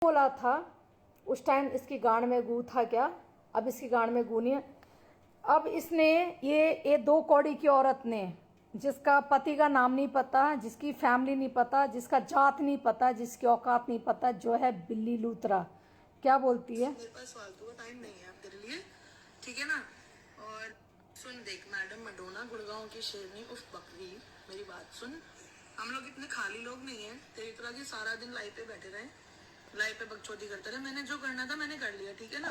बोला था उस टाइम इसकी गांड में गू था क्या, अब इसकी गांड में गू नहीं है। अब इसने ये 2 कौड़ी की औरत ने, जिसका पति का नाम नहीं पता, जिसकी फैमिली नहीं पता, जिसका जात नहीं पता, जिसकी औकात नहीं पता, जो है बिल्ली लूतरा, क्या बोलती है? मेरे पास फालतू का टाइम नहीं है अब तेरे लिए, ठीक है ना। और सुन देख मैडम मडोना, गुड़गांव की शेरनी उफ बकरी, मेरी बात सुन। हम लोग इतने खाली लोग नहीं है तेरी तरह की सारा दिन लाइव पे बैठे रहे, लाइव पे बकचोदी करते रहे। मैंने जो करना था मैंने कर लिया, ठीक है ना।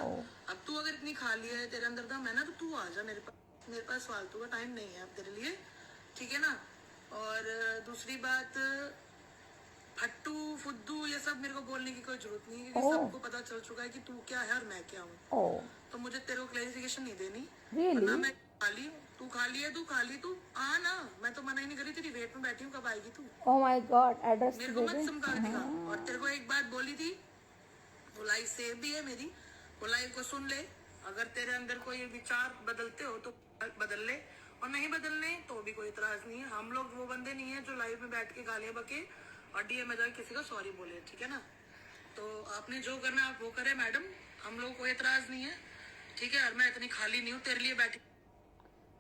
अब तू अगर इतनी खाली है, तेरे अंदर दम है ना, तो तू आ जा मेरे पास फालतू का टाइम नहीं है अब तेरे लिए, ठीक है ना। और दूसरी बात, फट्टू फुद्दू ये सब मेरे को बोलने की कोई जरूरत नहीं है, क्योंकि सबको पता चल चुका है कि तू क्या है और मैं क्या हूँ। तो मुझे तेरे को क्लैरिफिकेशन नहीं देनी। Really? मैं खाली हूँ, तू खाली है, तू खाली, तू आ ना, मैं तो मना ही नहीं करी, तेरी वेट में बैठी हूँ, कब आएगी तू। Oh my God, एड्रेस मेरे तो को दे मत दे। चमका दिखा। और तेरे को एक बात बोली थी, वो लाइव सेव भी है मेरी, वो लाइव को सुन ले। अगर तेरे अंदर कोई विचार बदलते हो तो बदल ले, और नहीं बदलने तो भी कोई इतराज नहीं है। हम लोग वो बंदे नहीं है जो लाइव में बैठ के गालियां बके और डीएम में जाकर किसी का सॉरी बोले, ठीक है ना। तो आपने जो करना आप वो करे मैडम, हम लोग कोई इतराज नहीं है, ठीक है। और मैं इतनी खाली नहीं हूँ तेरे लिए बैठी।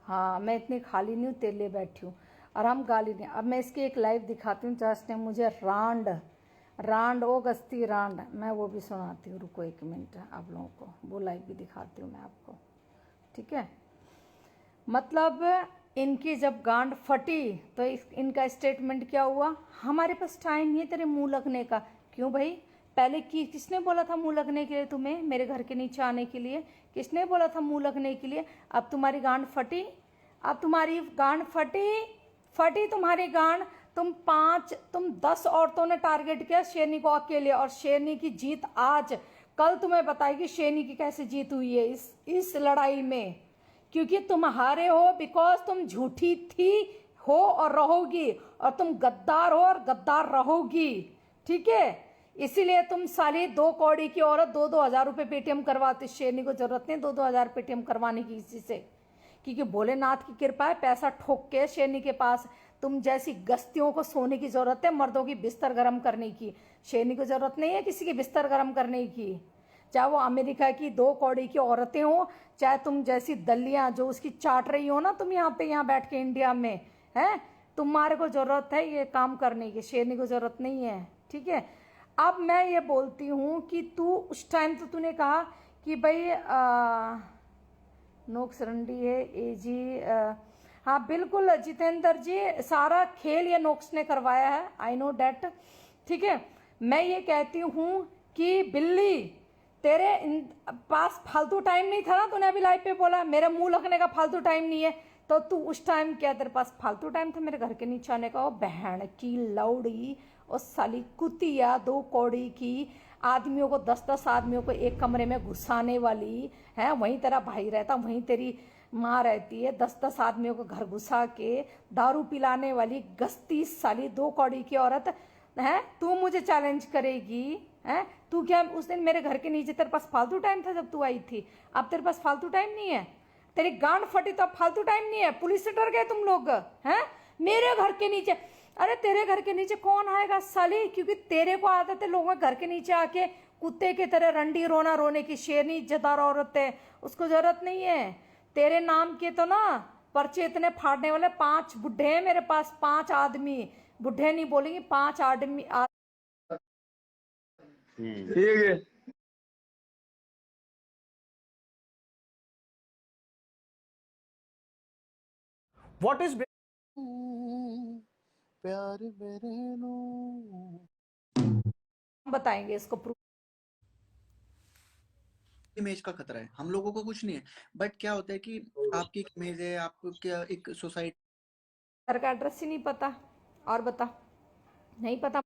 हाँ, मैं इतनी खाली नहीं हूँ, तेरे लिए बैठी हूँ, और हम गाली नहीं। अब मैं इसकी एक लाइव दिखाती हूँ जहाँ इसने मुझे रांड ओ गस्ती रांड, मैं वो भी सुनाती हूँ। रुको 1 मिनट, आप लोगों को वो लाइव भी दिखाती हूँ मैं आपको, ठीक है। मतलब इनकी जब गांड फटी तो इनका स्टेटमेंट क्या हुआ? हमारे पास टाइम नहीं है तेरे मुंह लगने का। क्यों भाई? पहले किसने बोला था मुंह लगने के लिए तुम्हें, मेरे घर के नीचे आने के लिए? किसने बोला था मुंह लगने के लिए? अब तुम्हारी गांड फटी, अब तुम्हारी गांड फटी तुम्हारी गांड। तुम 10 औरतों ने टारगेट किया शेरनी को अकेले, और शेरनी की जीत आज, कल तुम्हें बताएगी शेरनी की कैसे जीत हुई है इस लड़ाई में। क्योंकि तुम हारे हो बिकॉज तुम झूठी थी हो और रहोगी, और तुम गद्दार हो और गद्दार रहोगी, ठीक है। इसीलिए तुम साली 2 कौड़ी की औरत 2-2 हजार रुपये पेटीएम करवाती। शेरनी को जरूरत नहीं 2-2 हजार पेटीएम करवाने की किसी से, क्योंकि भोलेनाथ की कृपा है, पैसा ठोक के शेरनी के पास। तुम जैसी गस्तियों को सोने की जरूरत है मर्दों की बिस्तर गर्म करने की, शेरनी को जरूरत नहीं है किसी की बिस्तर गर्म करने की। चाहे वो अमेरिका की 2 कौड़ी की औरतें हो, चाहे तुम जैसी दलियां जो उसकी चाट रही हो ना तुम यहाँ बैठ के इंडिया में, है तुम्हारे को जरूरत है ये काम करने की, शेरनी को जरूरत नहीं है, ठीक है। अब मैं ये बोलती हूँ कि तू उस टाइम तो तूने कहा कि भाई नोक सरंडी है एजी, हाँ बिल्कुल जितेंद्र जी, सारा खेल ये नोक्स ने करवाया है, आई नो डैट, ठीक है। मैं ये कहती हूँ कि बिल्ली तेरे पास फालतू टाइम नहीं था ना, तूने अभी लाइव पे बोला मेरा मुंह लगने का फालतू टाइम नहीं है, तो तू उस टाइम क्या तेरे पास फालतू टाइम था मेरे घर के नीचे आने का? वो बहन की लौड़ी और साली कुतिया 2 कौड़ी की, आदमियों को 10-10 आदमियों को एक कमरे में घुसाने वाली है। वहीं तेरा भाई रहता, वहीं तेरी माँ रहती है, 10-10 आदमियों को घर घुसा के दारू पिलाने वाली गस्ती साली 2 कौड़ी की औरत है। तू मुझे चैलेंज करेगी? है तू क्या उस दिन मेरे घर के नीचे तेरे पास फालतू टाइम था जब तू आई थी? अब तेरे पास फालतू टाइम नहीं है, तेरी गांड फटी तो अब फालतू टाइम नहीं है। पुलिस से डर गए तुम लोग हैं मेरे घर के नीचे? अरे तेरे घर के नीचे कौन आएगा साली, क्योंकि तेरे को आदत है लोगों के घर के नीचे आके कुत्ते की तरह रंडी रोना रोने की। शेरनी इज्जतदार औरत है, उसको जरूरत नहीं है। तेरे नाम के तो ना पर्चे इतने फाड़ने वाले 5 बुढ़े हैं मेरे पास, 5 आदमी, बुढ़े नहीं बोलेंगे 5 आदमी। ठीक है। What is प्यार मेरे नो बताएंगे इसको प्रूफ। इमेज का खतरा है, हम लोगों को कुछ नहीं है, बट क्या होता है कि आपकी इमेज है, आपको क्या एक सोसाइटी घर का एड्रेस ही नहीं पता, और बता नहीं पता